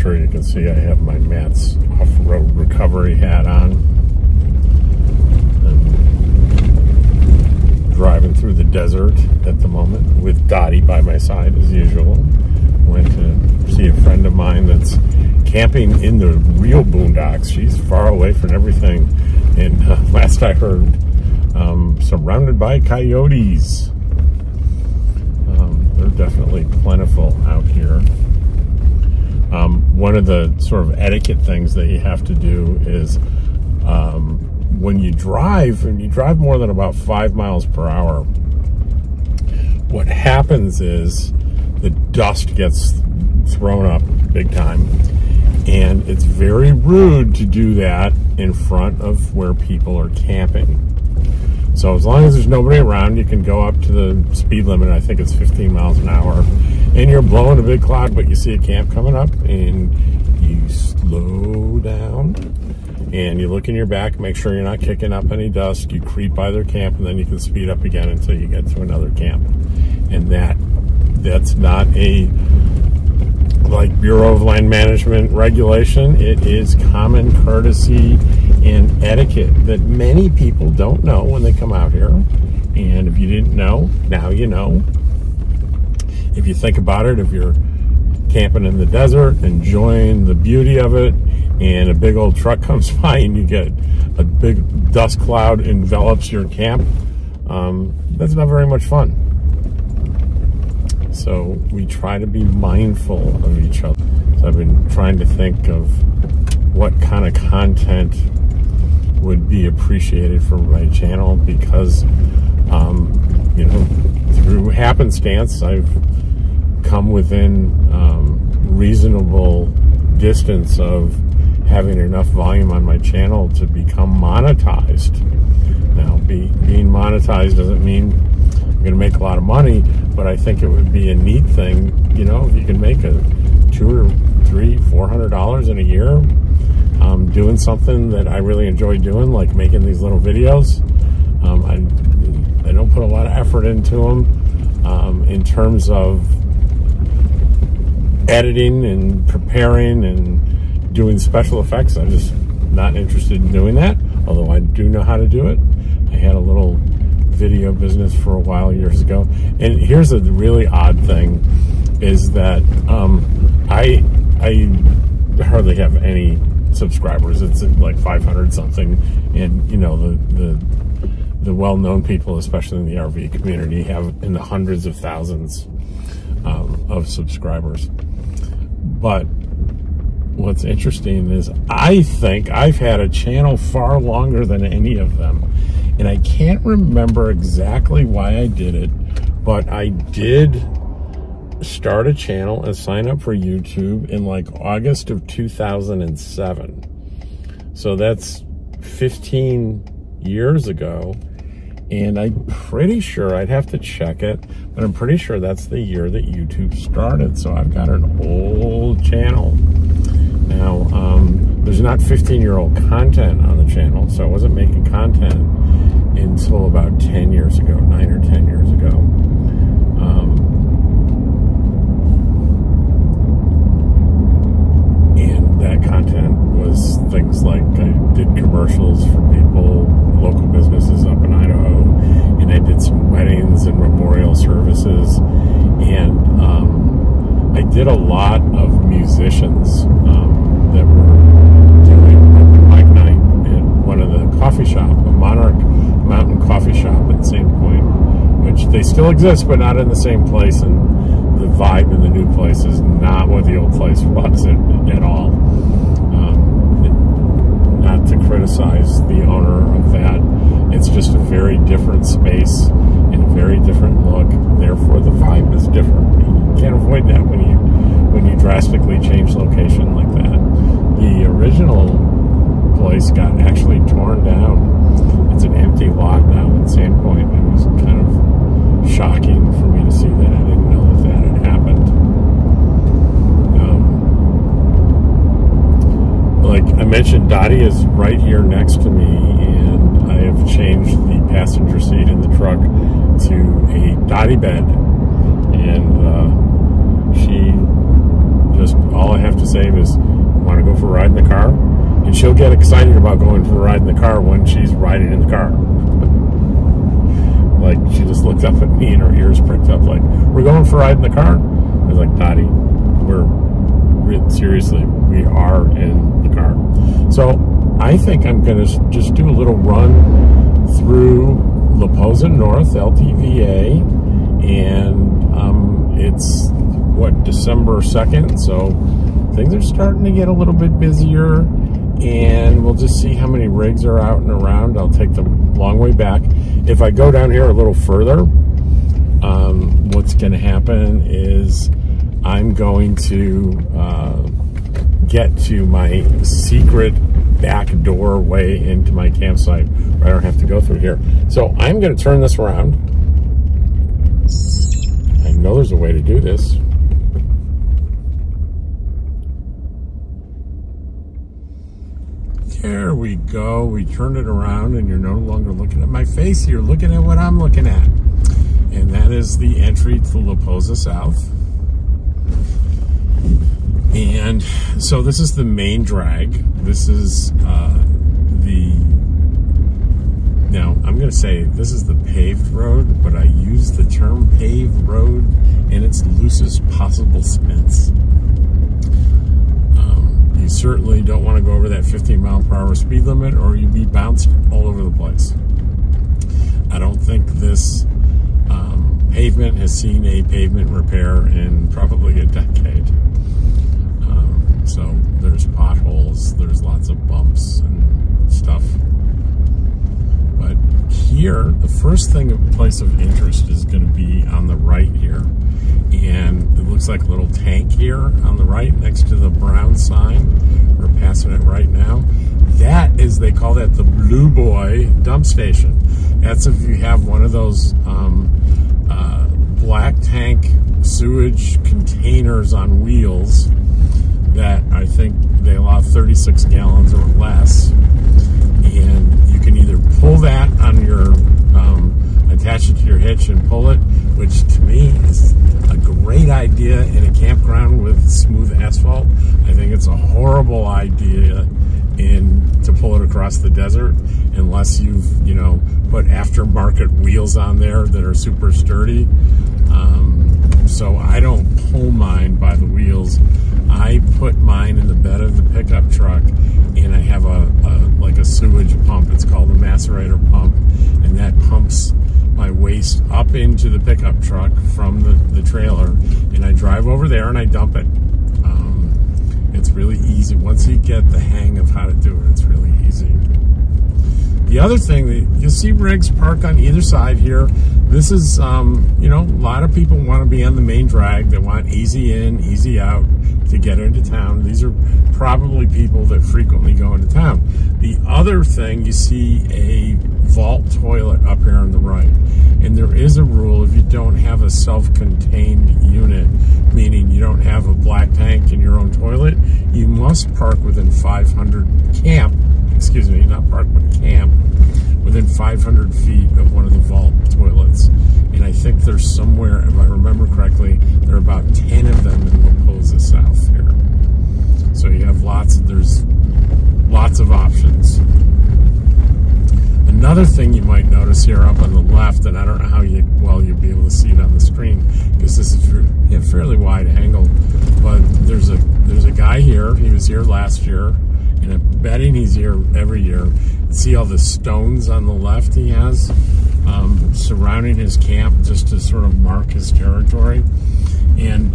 sure you can see I have my Matt's off-road recovery hat on. I'm driving through the desert at the moment with Dottie by my side as usual. Went to see a friend of mine that's camping in the real boondocks. She's far away from everything. And last I heard, surrounded by coyotes. They're definitely plentiful out here. One of the sort of etiquette things that you have to do is when you drive, and you drive more than about 5 miles per hour, what happens is the dust gets thrown up big time. And it's very rude to do that in front of where people are camping. So as long as there's nobody around, you can go up to the speed limit. I think it's 15 miles an hour. And you're blowing a big cloud, but you see a camp coming up, and you slow down. And you look in your back, make sure you're not kicking up any dust. You creep by their camp, and then you can speed up again until you get to another camp. And that's not a like Bureau of Land Management regulation. It is common courtesy and etiquette that many people don't know when they come out here. And if you didn't know, now you know. If you think about it, if you're camping in the desert, enjoying the beauty of it, and a big old truck comes by and you get a big dust cloud envelops your camp, that's not very much fun. So we try to be mindful of each other. So I've been trying to think of what kind of content would be appreciated for my channel, because you know, through happenstance I've come within reasonable distance of having enough volume on my channel to become monetized. Now, being monetized doesn't mean I'm going to make a lot of money, but I think it would be a neat thing, you know, if you can make a $200 or $300, $400 in a year doing something that I really enjoy doing, like making these little videos. I don't put a lot of effort into them in terms of editing and preparing and doing special effects. I'm just not interested in doing that, although I do know how to do it. I had a little video business for a while years ago. And here's a really odd thing, is that I hardly have any subscribers. It's like 500 something, and you know, the well-known people, especially in the RV community, have in the hundreds of thousands of subscribers. But what's interesting is I think I've had a channel far longer than any of them. And I can't remember exactly why I did it, but I did start a channel and sign up for YouTube in like August of 2007. So that's 15 years ago. And I'm pretty sure, I'd have to check it, but I'm pretty sure that's the year that YouTube started. So I've got an old channel. Now, there's not 15-year-old content on the channel, so I wasn't making content until about 10 years ago, 9 or 10 years ago. And that content was things like I did commercials for people, local businesses up in Idaho, and I did some weddings and memorial services, and I did a lot of musicians that were doing open mic night at one of the coffee shop, a Monarch Mountain coffee shop in Sandpoint, which they still exist, but not in the same place, and the vibe in the new place is not what the old place was at all. Not to criticize the owner of that, it's just a very different space and a very different look, therefore the vibe is different. You can't avoid that when you drastically change location like that. The original place got actually torn down. It's an empty lot now in Sandpoint. It was kind of shocking for me to see that. I didn't know that had happened. Like I mentioned, Dottie is right here next to me, and I have changed the passenger seat in the truck to a Dottie bed, and she just all I have to say is, want to go for a ride in the car? And she'll get excited about going for a ride in the car when she's riding in the car. Like, she just looked up at me and her ears pricked up like, we're going for a ride in the car? I was like, Dottie, seriously, we are in the car. So I think I'm going to just do a little run through La Posa North, LTVA, and it's, what, December 2nd, so things are starting to get a little bit busier, and we'll just see how many rigs are out and around. I'll take the long way back. If I go down here a little further, what's going to happen is I'm going to get to my secret back doorway into my campsite where I don't have to go through here. So I'm going to turn this around. I know there's a way to do this. There we go. We turned it around and you're no longer looking at my face. You're looking at what I'm looking at. And that is the entry to La Posa South. And so this is the main drag. This is now I'm going to say this is the paved road, but I use the term paved road in its loosest possible sense. You certainly don't want to go over that 15-mile-per-hour speed limit or you'd be bounced all over the place. I don't think this pavement has seen a pavement repair in probably a decade. So there's potholes, there's lots of bumps and stuff. But here, the first place of interest is going to be on the right here. And it looks like a little tank here on the right next to the brown sign. We're passing it right now. That is, they call that the Blue Boy dump station. That's if you have one of those black tank sewage containers on wheels that I think they allow 36 gallons or less. And you can either pull that on your, attach it to your hitch and pull it, which to me is a great idea in a campground with smooth asphalt. I think it's a horrible idea to pull it across the desert unless you've, put aftermarket wheels on there that are super sturdy. So I don't pull mine by the wheels. I put mine in the bed of the pickup truck, and I have like a sewage pump. It's called a macerator pump, and that pumps my waste up into the pickup truck from the trailer, and I drive over there and I dump it. It's really easy. Once you get the hang of how to do it, it's really easy. The other thing, you'll see rigs park on either side here. This is, a lot of people want to be on the main drag. They want easy in, easy out to get into town. These are probably people that frequently go into town. The other thing, you see a vault toilet up here on the right. And there is a rule, if you don't have a self-contained unit, meaning you don't have a black tank in your own toilet, you must park within 500 camp, within 500 feet of one of the vault toilets. And I think there's somewhere, if I remember correctly, there are about 10 of them in La Posa South here. So you have there's lots of options. Another thing you might notice here up on the left, and I don't know how well you'll be able to see it on the screen because this is a fairly wide angle, but there's a guy here. He was here last year, and I'm betting he's here every year. See all the stones on the left he has surrounding his camp just to sort of mark his territory. And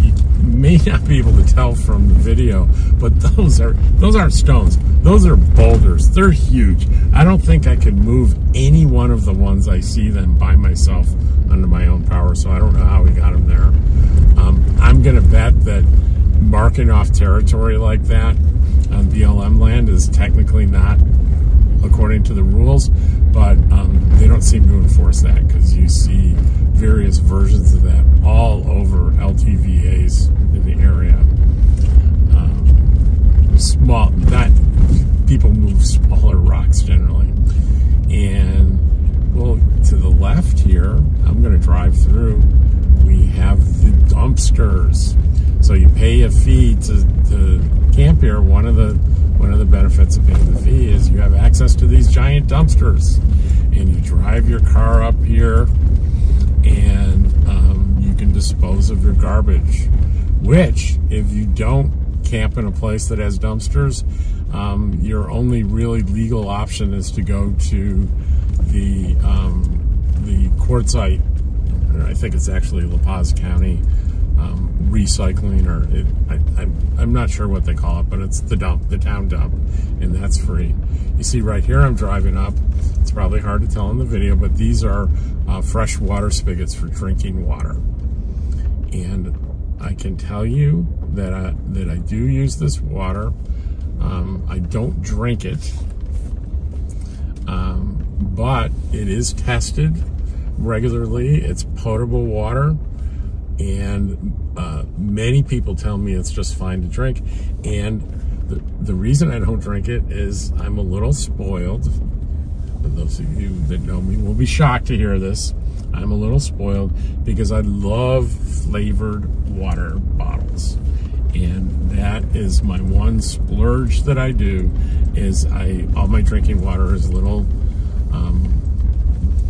you may not be able to tell from the video, but those aren't stones. Those are boulders. They're huge. I don't think I could move any one of the ones I see them by myself under my own power, so I don't know how we got them there. I'm going to bet that marking off territory like that on BLM land is technically not according to the rules, but they don't seem to enforce that because you see various versions of that all over LTVAs in the area. People move smaller rocks generally. And well, to the left here, I'm going to drive through. We have the dumpsters. So you pay a fee to camp here, one of the benefits of paying the fee is you have access to these giant dumpsters, and you drive your car up here, and you can dispose of your garbage. Which, if you don't camp in a place that has dumpsters, your only really legal option is to go to the Quartzsite, or I think it's actually La Paz County recycling, or I'm not sure what they call it, but it's the town dump, and that's free. You see right here, I'm driving up. It's probably hard to tell in the video, but these are fresh water spigots for drinking water, and I can tell you that I do use this water. I don't drink it, but it is tested regularly. It's potable water, and many people tell me it's just fine to drink. And the reason I don't drink it is I'm a little spoiled. Those of you that know me will be shocked to hear this. I'm a little spoiled because I love flavored water bottles, and that is my one splurge that I do. Is all my drinking water is little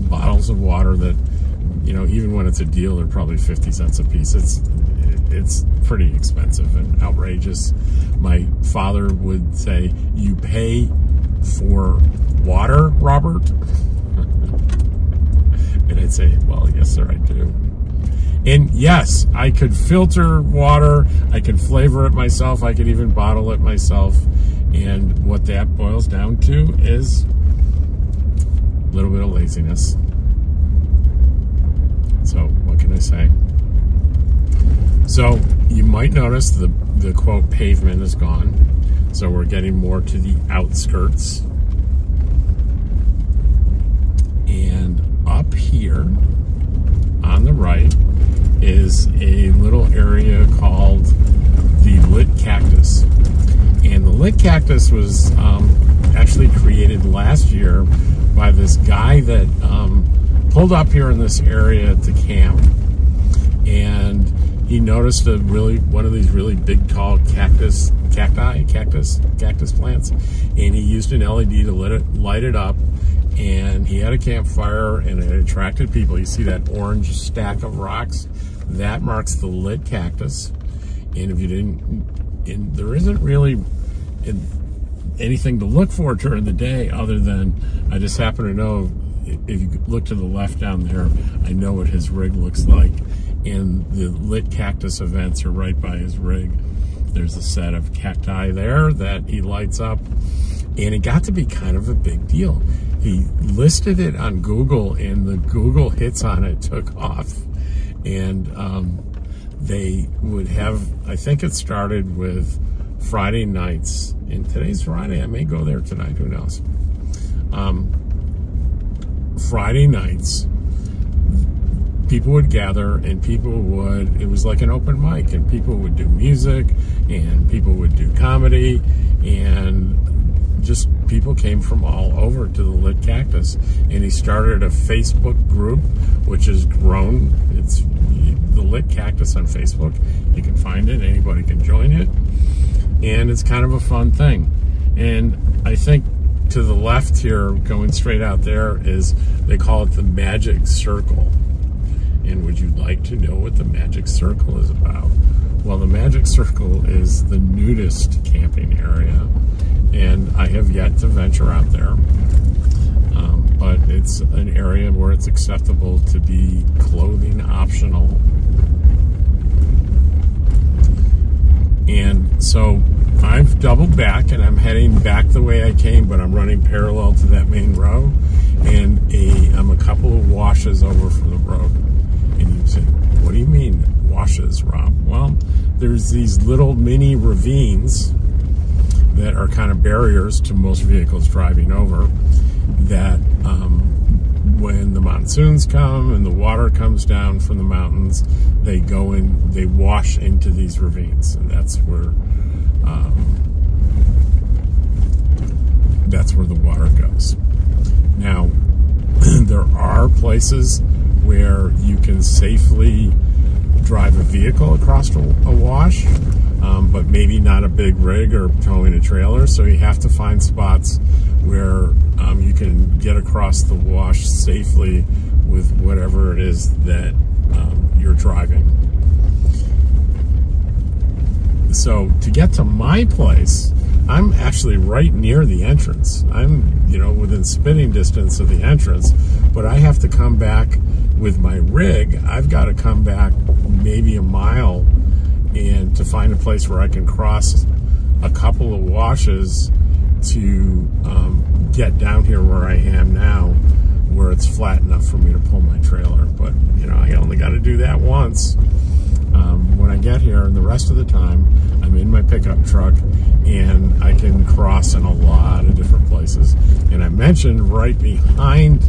bottles of water that, you know, even when it's a deal, they're probably 50 cents a piece. It's pretty expensive and outrageous. My father would say, "You pay for water, Robert?" And I'd say, "Well, yes, sir, I do." And yes, I could filter water, I could flavor it myself, I could even bottle it myself. And what that boils down to is a little bit of laziness. So what can I say? So you might notice the quote pavement is gone. So we're getting more to the outskirts. And up here on the right is a little area called the Lit Cactus. And the Lit Cactus was actually created last year by this guy that pulled up here in this area to camp. And he noticed one of these really big, tall cactus plants. And he used an LED to light it up. And he had a campfire, and it attracted people. You see that orange stack of rocks? That marks the Lit Cactus. And if you didn't, there isn't really anything to look for during the day other than, I just happen to know, if you look to the left down there, I know what his rig looks like. And the Lit Cactus events are right by his rig. There's a set of cacti there that he lights up. And it got to be kind of a big deal. He listed it on Google, and the Google hits on it took off. And they would have, I think it started with Friday nights. And today's Friday. I may go there tonight. Who knows? Friday nights, people would gather, and it was like an open mic, and people would do music, and people would do comedy, and just people came from all over to the Lit Cactus. And he started a Facebook group, which has grown. It's the Lit Cactus on Facebook. You can find it, anybody can join it, and it's kind of a fun thing. And I think to the left here, going straight out there, is, they call it the Magic Circle. And would you like to know what the Magic Circle is about? Well, the Magic Circle is the nudist camping area, and I have yet to venture out there. But it's an area where it's acceptable to be clothing optional. And so I've doubled back, and I'm heading back the way I came, but I'm running parallel to that main road, and I'm a couple of washes over from the road. And you say, what do you mean washes, Rob? Well, there's these little mini ravines that are kind of barriers to most vehicles driving over, that when the monsoons come and the water comes down from the mountains, they wash into these ravines, and that's where the water goes. Now, there are places where you can safely drive a vehicle across a wash, but maybe not a big rig or towing a trailer. So you have to find spots where you can get across the wash safely with whatever it is that you're driving. So to get to my place, I'm actually right near the entrance. I'm, within spitting distance of the entrance, but I have to come back with my rig. I've got to come back maybe a mile and to find a place where I can cross a couple of washes to get down here where I am now, where it's flat enough for me to pull my trailer. But, I only got to do that once. When I get here, and the rest of the time, I'm in my pickup truck, and I can cross in a lot of different places. And I mentioned right behind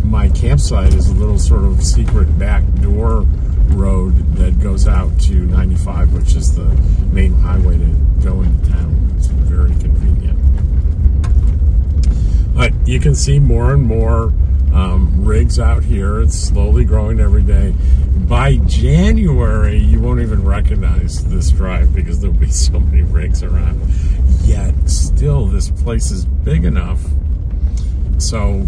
my campsite is a little sort of secret back door road that goes out to 95, which is the main highway to go into town. It's very convenient. But you can see more and more rigs out here. It's slowly growing every day. By January, you won't even recognize this drive because there'll be so many rigs around. Yet, still, this place is big enough. So,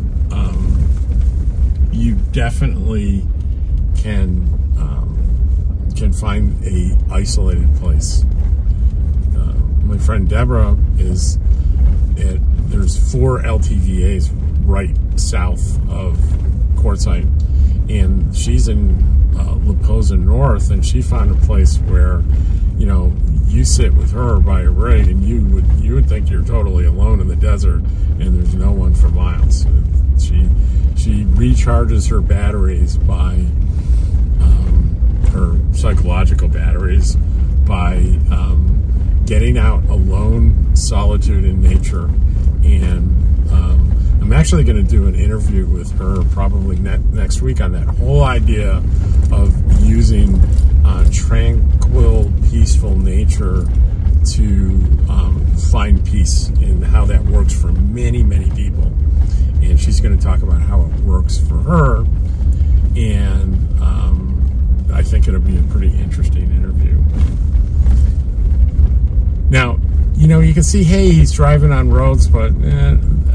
you definitely can find a isolated place. My friend Deborah is there's 4 LTVAs right south of Quartzsite, and she's in Laposa North, and she found a place where you sit with her by a rig, and you would think you're totally alone in the desert, and there's no one for miles. She recharges her batteries by her psychological batteries by getting out alone, solitude in nature. And I'm actually going to do an interview with her probably next week on that whole idea of using tranquil, peaceful nature to find peace, and how that works for many, many people. And she's going to talk about how it works for her, and I think it'll be a pretty interesting interview. Now, you can see, hey, he's driving on roads, but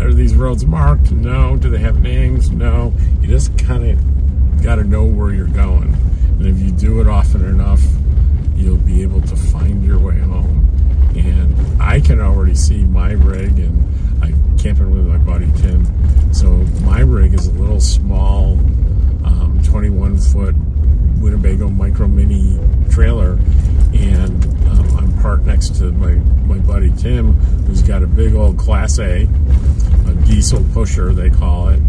are these roads marked? No. Do they have names? No. You just kind of got to know where you're going. And if you do it often enough, you'll be able to find your way home. And I can already see my rig, and I'm camping with my buddy Tim. So my rig is a little small 21-foot Winnebago Micro Mini trailer, and I'm parked next to my buddy Tim, who's got a big old Class A diesel pusher, they call it,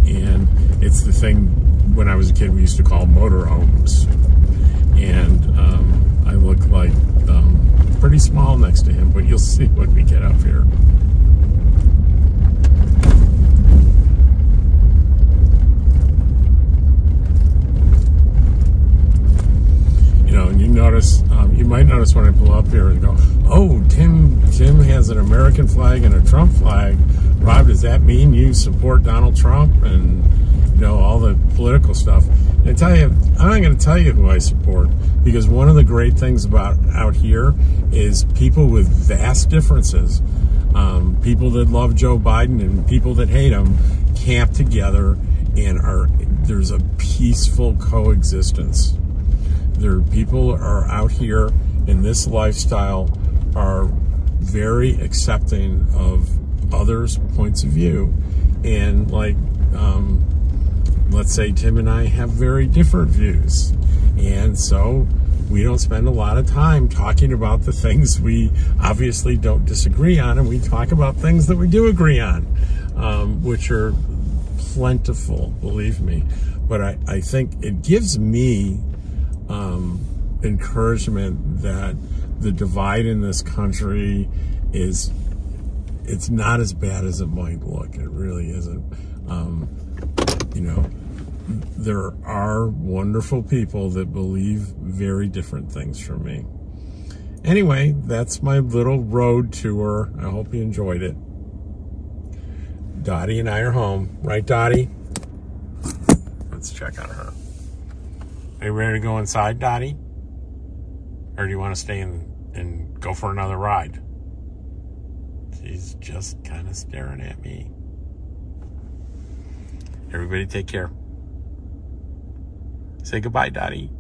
and it's the thing when I was a kid we used to call motorhomes, and I look like pretty small next to him, but you'll see when we get up here. And you notice, you might notice when I pull up here and go, oh, Tim has an American flag and a Trump flag. Rob, does that mean you support Donald Trump and all the political stuff? And I tell you, I'm not going to tell you who I support, because one of the great things about out here is people with vast differences. People that love Joe Biden and people that hate him camp together, and there's a peaceful coexistence. People are out here in this lifestyle are very accepting of others' points of view. And let's say Tim and I have very different views. And so we don't spend a lot of time talking about the things we obviously don't disagree on, and we talk about things that we do agree on, which are plentiful, believe me. But I think it gives me encouragement that the divide in this country it's not as bad as it might look. It really isn't. There are wonderful people that believe very different things from me. Anyway, that's my little road tour. I hope you enjoyed it. Dottie and I are home. Right, Dottie? Let's check on her. Are you ready to go inside, Dottie? Or do you want to stay and go for another ride? She's just kind of staring at me. Everybody take care. Say goodbye, Dottie.